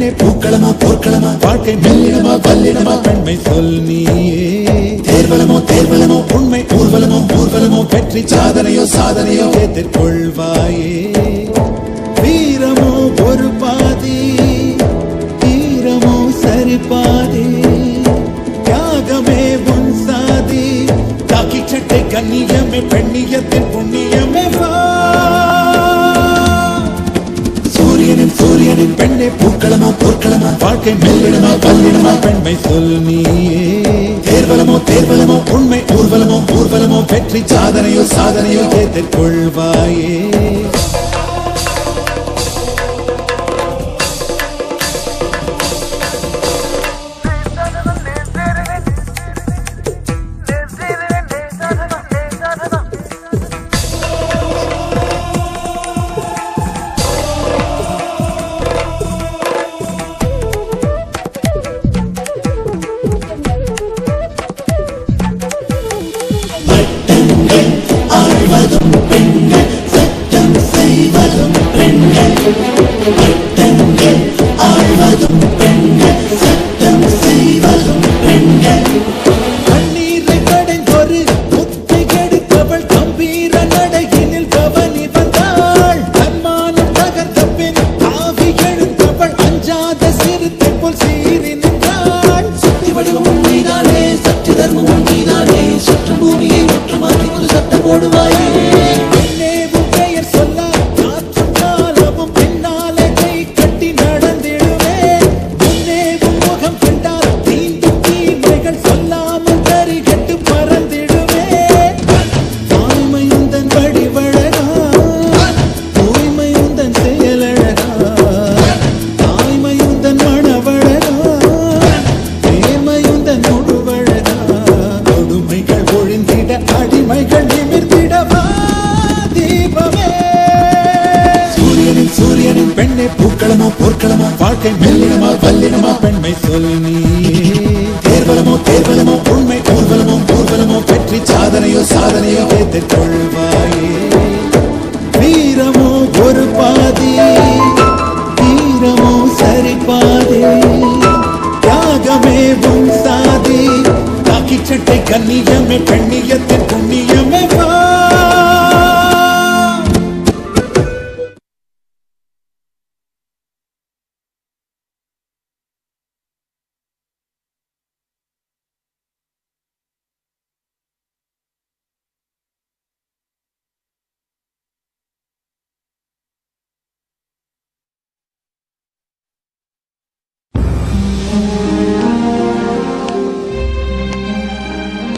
பெண்ணே பூக்களமா போர்க்களமா வாழ்க்கை மெல்லினமா வல்லினமா பெண்மை சொல் நீயே தேர்வலமோ தேர்வலமோ உண்மை ஊர்வலமோ ஊர்வலமோ வெற்றி சாதனையோ சாதனையோ எதிர்கொள்வாயே வீரமோ ஒரு பாதி வீரமோ சரி பாதி தியாகமே உன் சாதி தாக்கி சட்டை கண்ணியமே பெண்ணியத்தின் புண்ணியமே வா சூரியனின் பெண்ணே பூக்களமா போர்க்களமா வாழ்க்கை மெல்லினமா வல்லினமா பெண்மை சொல் நீயே தேர்வலமோ தேர்வலமோ உண்மை ஊர்வலமோ ஊர்வலமோ வெற்றி சாதனையோ சாதனையோ எதிர்கொள்வாயே பெண்ணே பூக்களமோ போர்க்களமோ வாழ்க்கை மெல்லினமா வல்லினமா பெண்மை சொல் நீயே தேர்வலமோ தேர்வலமோ உண்மை ஊர்வலமோ ஊர்வலமோ வெற்றி சாதனையோ சாதனையோ எதிர்கொள்வாயே வீரமோ ஒரு பாதி வீரமோ சரி பாதி தியாகமே உன் சாதி தாக்கி சட்டை கண்ணியமே பெண்ணியத்தின் புண்ணியமே வா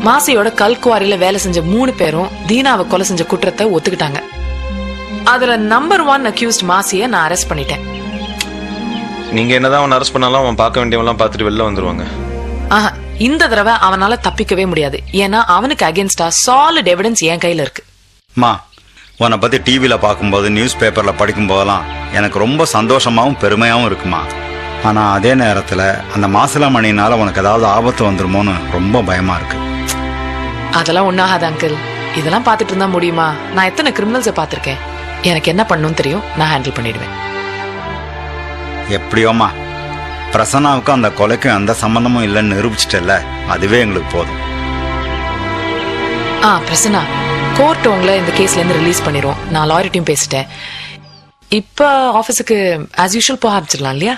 மாசியோட கல்குவாரியில வேலை செஞ்ச 3 பேரும் தீனாவை கொலை செஞ்ச குற்றத்தை ஒத்துக்கிட்டாங்க. அதுல நம்பர் 1 அக்யூஸ்ட் மாசியை நான் அரெஸ்ட் பண்ணிட்டேன். நீங்க என்னதான் அவன் அரெஸ்ட் பண்ணாலும் அவன் பார்க்க வேண்டியவெல்லாம் பார்த்துட்டு வெளில வந்துருவாங்க. இந்த தடவை அவனால தப்பிக்கவே முடியாது. ஏன்னா அவனுக்கு அகேன்ஸ்டா சாலிட் எவிடன்ஸ் என் கையில இருக்கு. மா, உன்னை பத்தி டிவியில பார்க்கும்போது நியூஸ் பேப்பர்ல படிக்கும் போதெல்லாம் எனக்கு ரொம்ப சந்தோஷமாவும் பெருமையாவும் இருக்குமா. ஆனா அதே நேரத்துல அந்த மாசிலாமணினால உனக்கு ஏதாவது ஆபத்து வந்துருமோன்னு ரொம்ப பயமா இருக்கு. அதெல்லாம் ஒண்ணாகாது அங்கிள். இதெல்லாம் பாத்துட்டு இருந்தா முடியுமா? நான் எத்தனை கிரிமினல்ஸை பாத்திருக்கேன். எனக்கு என்ன பண்ணணும்னு தெரியும். நான் ஹேண்டில் பண்ணிடுவேன். எப்படியோமா, பிரசன்னாவுக்கும் அந்த கொலைக்கும் எந்த சம்பந்தமும் இல்லைன்னு நிரூபிச்சிட்டல, அதுவே எங்களுக்கு போதும். பிரசன்னா, கோர்ட் உங்களை இந்த கேஸ்ல இருந்து ரிலீஸ் பண்ணிரும். நான் லாயர்ட்டையும் பேசிட்டேன். இப்ப ஆபீஸுக்கு ஆஸ் யூஷுவல் போக ஆரம்பிச்சிடலாம் இல்லையா?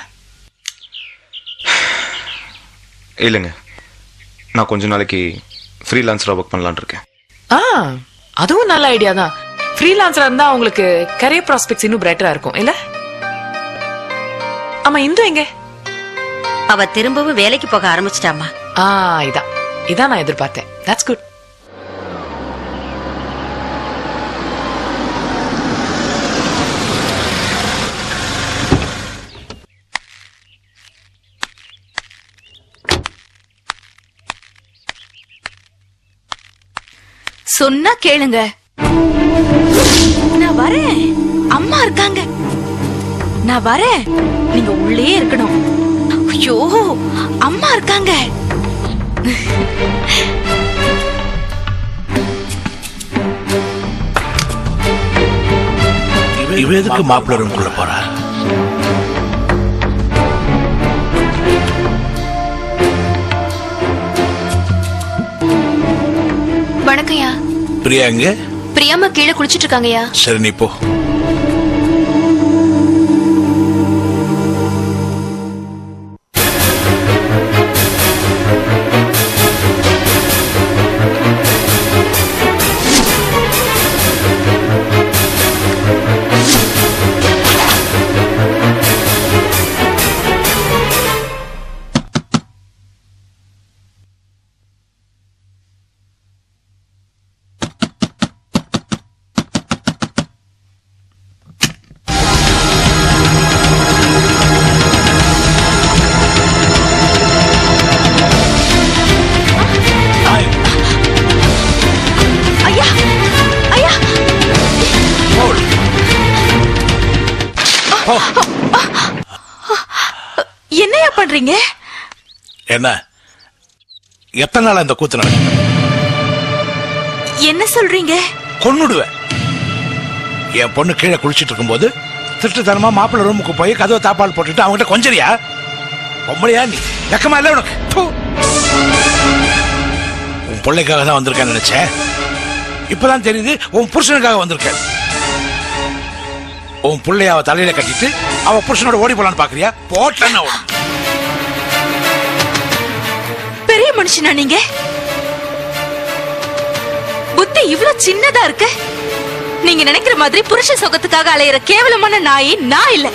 இல்லைங்க, நான் கொஞ்ச நாளைக்கு ஃப்ரீலான்சரா ஒர்க் பண்ணலாம்னு இருக்கேன். அதுவும் நல்ல ஐடியா தான். ஃப்ரீலான்சரா இருந்தா உங்களுக்கு கரியர் ப்ராஸ்பெக்ட்ஸ் இன்னும் பிரைட்டரா இருக்கும் இல்ல? ஆமா, இந்து எங்க? அவ திரும்பவும் வேலைக்கு போக ஆரம்பிச்சிட்டாமா. இதான் நான் எதிர்பார்த்தேன். That's good. சொன்னா கேளுங்க. நான் வரேன். அம்மா இருக்காங்க. நான் வரேன். நீங்க உள்ளே இருக்கணும். ஐயோ, அம்மா இருக்காங்க. இவ எதுக்கு மாப்பிள்ள ரூம்குள்ள போறா? வணக்கம்யா. பிரியா எங்க? பிரியாமா கீழே குளிச்சிட்டு இருக்காங்கயா. சரி நீ போ. என்னையா பண்றீங்க? என்ன எத்தனை நாள் இந்த கூத்து நடக்கும்? என்ன சொல்றீங்க? கொன்னுடுவேன். என் பொண்ணு கீழே குளிச்சிட்டு இருக்கும்போது திருட்டுத்தனமா மாப்பிள்ளை ரூமுக்கு போய் கதவை தாப்பால் போட்டுட்டு அவங்ககிட்ட கொஞ்சரியா? பொம்பளையா நீ? வெக்கமா இல்ல உனக்கு? உன் பிள்ளைக்காக தான் வந்திருக்கேன்னு நினைச்சேன். இப்பதான் தெரியுது உன் புருஷனுக்காக வந்திருக்கேன். உன் பிள்ளைய அவ தலையில கட்டிட்டு அவ புருஷனோட ஓடி போலான்னு பாக்குறியா? போட்டேன்னு பெரிய மனுஷனா நீங்க? புத்தி இவ்வளவு சின்னதா இருக்கு. நீங்க நினைக்கிற மாதிரி புருஷ சுகத்துக்காக அலையிற கேவலமான நாய் நான் இல்ல.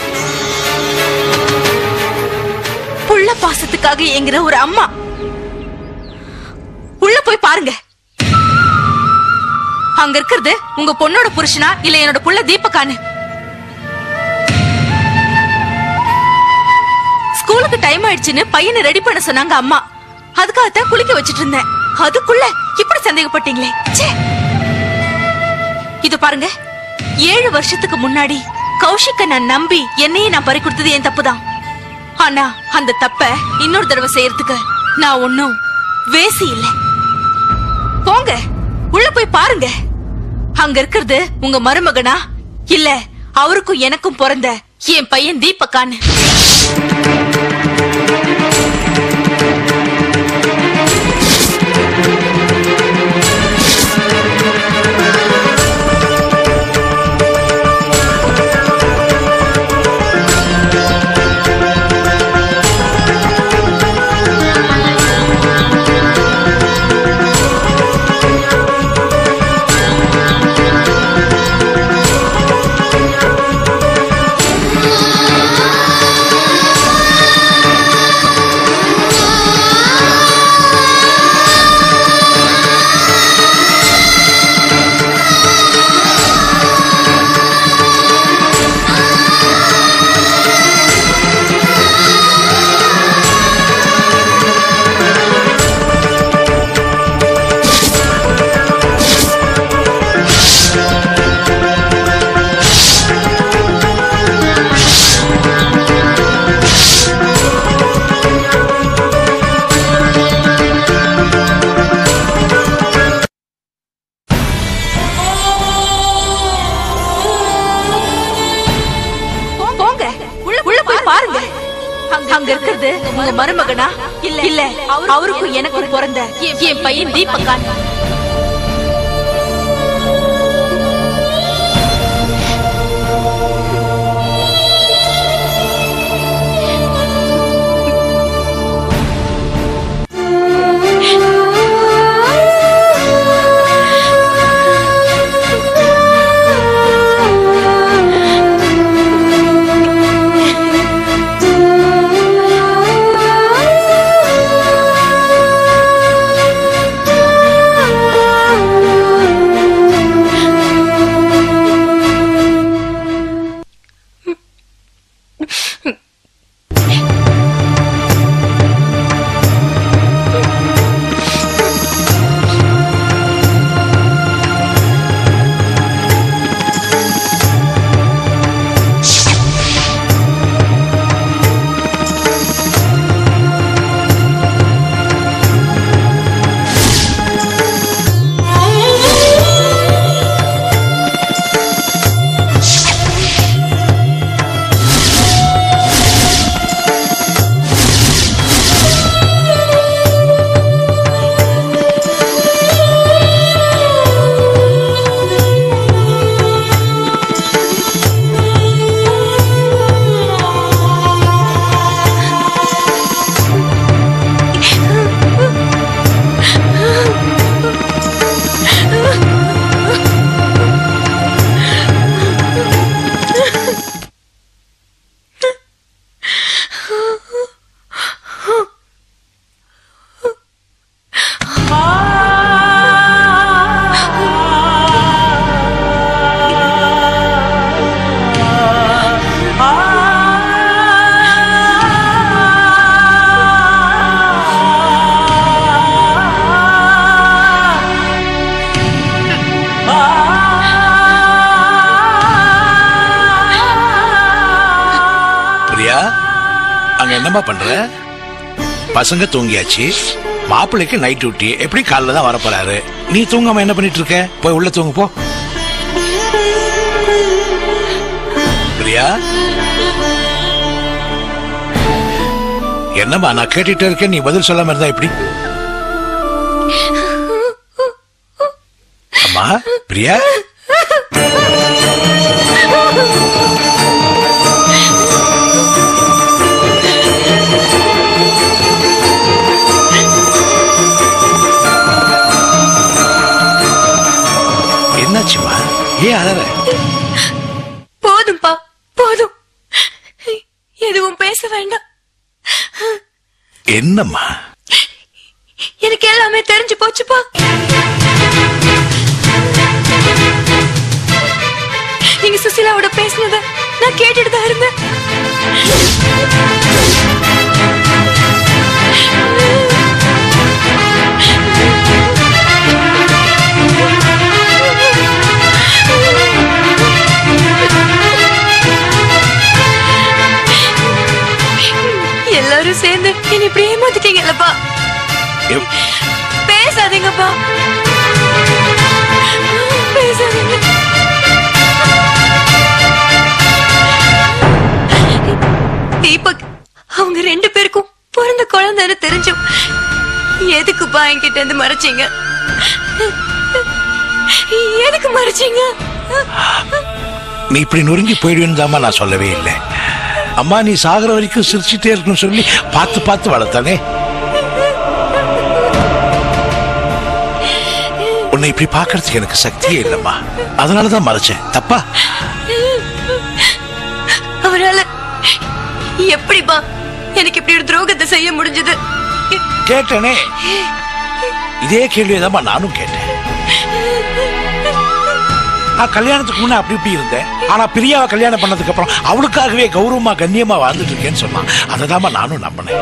புள்ள பாசத்துக்காக ஏங்குற ஒரு அம்மா. உள்ள போய் பாருங்க. அங்க இருக்கிறது உங்க பொண்ணோட புருஷனா இல்ல என்னோட புள்ள தீபக்கான்னு? ஸ்கூலுக்கு டைம் ஆயிடுச்சுன்னு பையனை ரெடி பண்ண சொன்னாங்க அம்மா. அதுக்காகத்தான் குளிக்க வச்சிட்டு இருந்தேன். அதுக்குள்ள இப்படி சந்தேகப்பட்டீங்களே. இது பாருங்க, 7 வருஷத்துக்கு முன்னாடி கௌஷிக்க நான் நம்பி என்னையே நான் பறி கொடுத்தது என் தப்புதான். ஆனா அந்த தப்ப இன்னொரு தடவை செய்யறதுக்கு நான் ஒன்னும் வேசி இல்ல. போங்க, உள்ள போய் பாருங்க. அங்க இருக்கிறது உங்க மருமகனா இல்ல அவருக்கும் எனக்கும் பிறந்த என் பையன் தீபக்கான்னு? அங்க இருக்கிறது உங்க மருமகனா இல்ல அவருக்கும் எனக்கும் பிறந்த என் பையன் தீபக்கான்? பிரியா, அங்க என்னமா பண்ற? பசங்க தூங்கியாச்சு, மாப்பிள்ளைக்கு நைட் டியூட்டி, எப்படி காலைல தான் வரப்போறாரு. நீ தூங்காம என்ன பண்ணிட்டு இருக்க? போய் உள்ள தூங்கு போ. பிரியா, என்னம்மா நான் கேட்டுட்டே இருக்கேன், நீ பதில் சொல்லாம இருந்தா எப்படி? அம்மா பிரியா, என்னாச்சுமா? ஏன் அழற? போதும்பா, போதும். எதுவும் பேச வேண்டாம். என்னம்மா? எனக்கு எல்லாமே தெரிஞ்சு போச்சுப்பா. நீங்க சுசிலாவோட பேசினத நான் கேட்டுட்டு தான் இருந்தேன். எல்லாரும் சேர்ந்து என்ன இப்படி ஏமாத்திட்டீங்கல்லப்பா. பேசாதீங்கப்பா, பேசாதீங்க. தீபக் அவங்க 2 பேருக்கும் பிறந்த குழந்தைன்னு தெரிஞ்சும் எதுக்குப்பா என்கிட்ட இருந்து மறைச்சீங்க? எதுக்கு மறைச்சீங்க? நீ இப்படி நொறுங்கி போயிடுவேன்னு தாமா நான் சொல்லவே இல்லை. அம்மா நீ சாகர வரைக்கும் சிரிச்சுட்டே இருக்கணும்னு சொல்லி பார்த்து பார்த்து வளர்த்தானே. உன்னை இப்படி பாக்குறதுக்கு எனக்கு சக்தியே இல்லம்மா, அதனாலதான் மறைச்சேன். தப்பா? அவரால எப்படிப்பா எனக்கு இப்படி ஒரு துரோகத்தை செய்ய முடிஞ்சது? கேட்டனே, இதே கேள்வியதாம்மா நானும் கேட்டேன். நான் கல்யாணத்துக்கு முன்ன அப்படி இப்படி இருந்தேன், ஆனா பிரியாவை கல்யாணம் பண்ணதுக்கு அப்புறம் அவளுக்காகவே கௌரவமா கண்ணியமா வாழ்ந்துட்டு இருக்கேன்னு சொன்னான். அததாம்மா நானும் நம்பினேன்.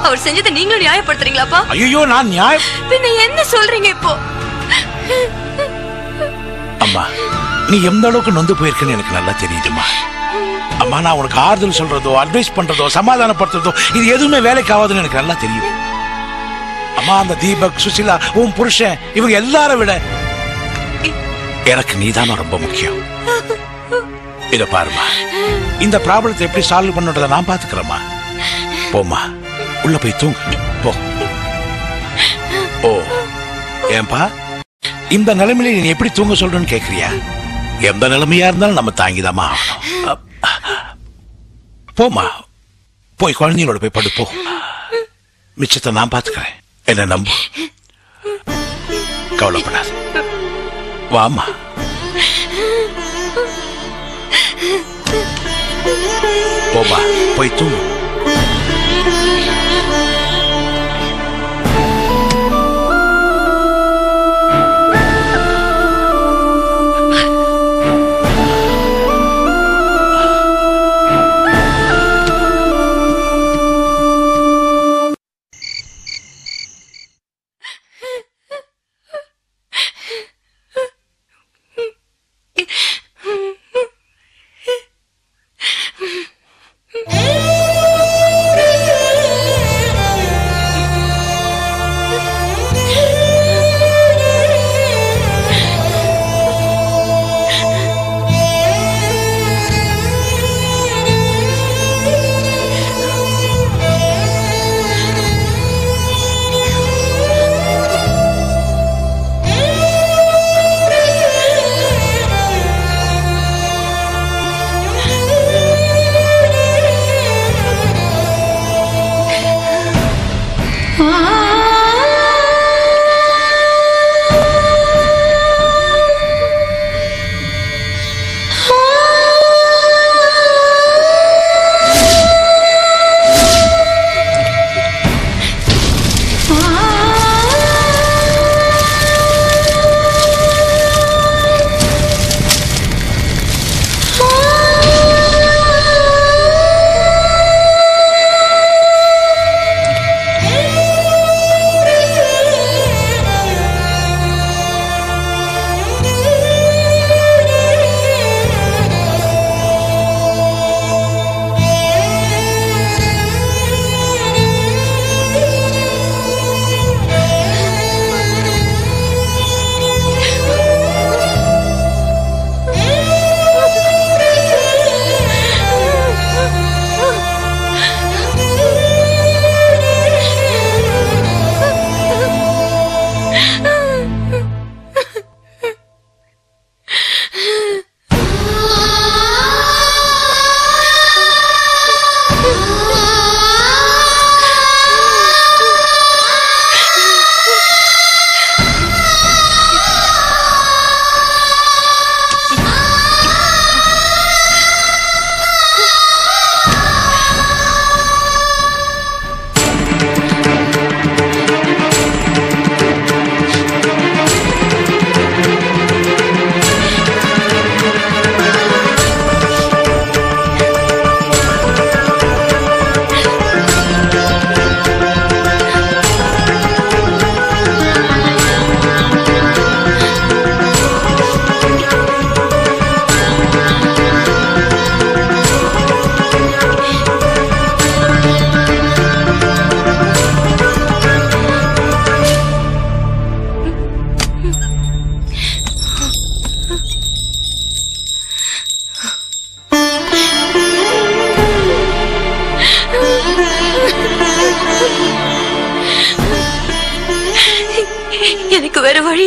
அவர் செஞ்சதை நீங்களும் நியாயப்படுத்துறீங்களாப்பா? ஐயோ, நான் நியாயம் பின்ன என்ன சொல்றீங்க இப்போ? அம்மா நீ எந்த அளவுக்கு நொந்து போயிருக்குன்னு எனக்கு நல்லா தெரியுதுமா. அம்மா நான் உனக்கு ஆறுதல் சொல்றதோ அட்வைஸ் பண்றதோ சமாதானப்படுத்துறதோ இது எதுவுமே வேலைக்கு ஆகாதுன்னு எனக்கு நல்லா தெரியும். அம்மா அந்த தீபக், சுசிலா, உன் புருஷன் இவங்க எல்லாரை விட எனக்கு நீதான ரொம்ப முக்கியம். இத பாருமா, இந்த ப்ராப்ளத்தை எப்படி சால்வ் பண்ணுறத நான் பாத்துக்கிறேம்மா. போமா, உள்ள போய் தூங்கு போ. ஓ ஏன்பா இந்த நிலைமையில நீ எப்படி தூங்க சொல்றன்னு கேக்குறியா? எந்த நிலைமையா இருந்தாலும் நம்ம தாங்கிதாமா ஆகணும். போமா, போய் குழந்தைங்களோட போய் படுப்போ. மிச்சத்தை நான் பாத்துக்கிறேன், என்ன நம்பு, கவலைப்படாது. வாமா. போமா, போய் தூங்கு.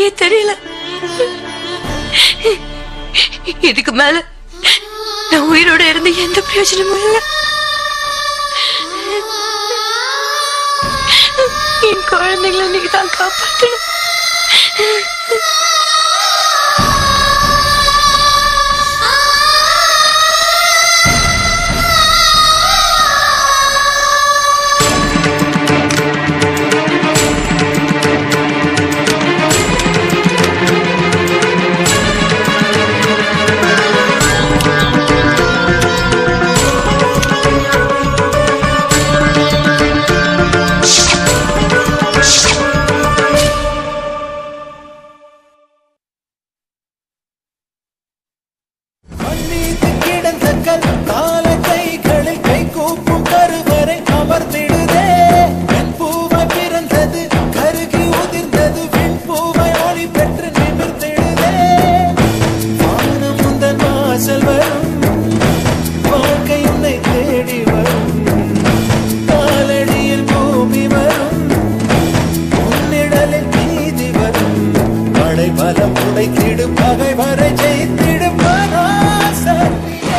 வழியே தெரியல. இதுக்கு மேல நான் உயிரோட இருந்து எந்த பிரயோஜனமும் இல்லை. என் குழந்தைங்களை நீங்க தான் காப்பாற்றணும்.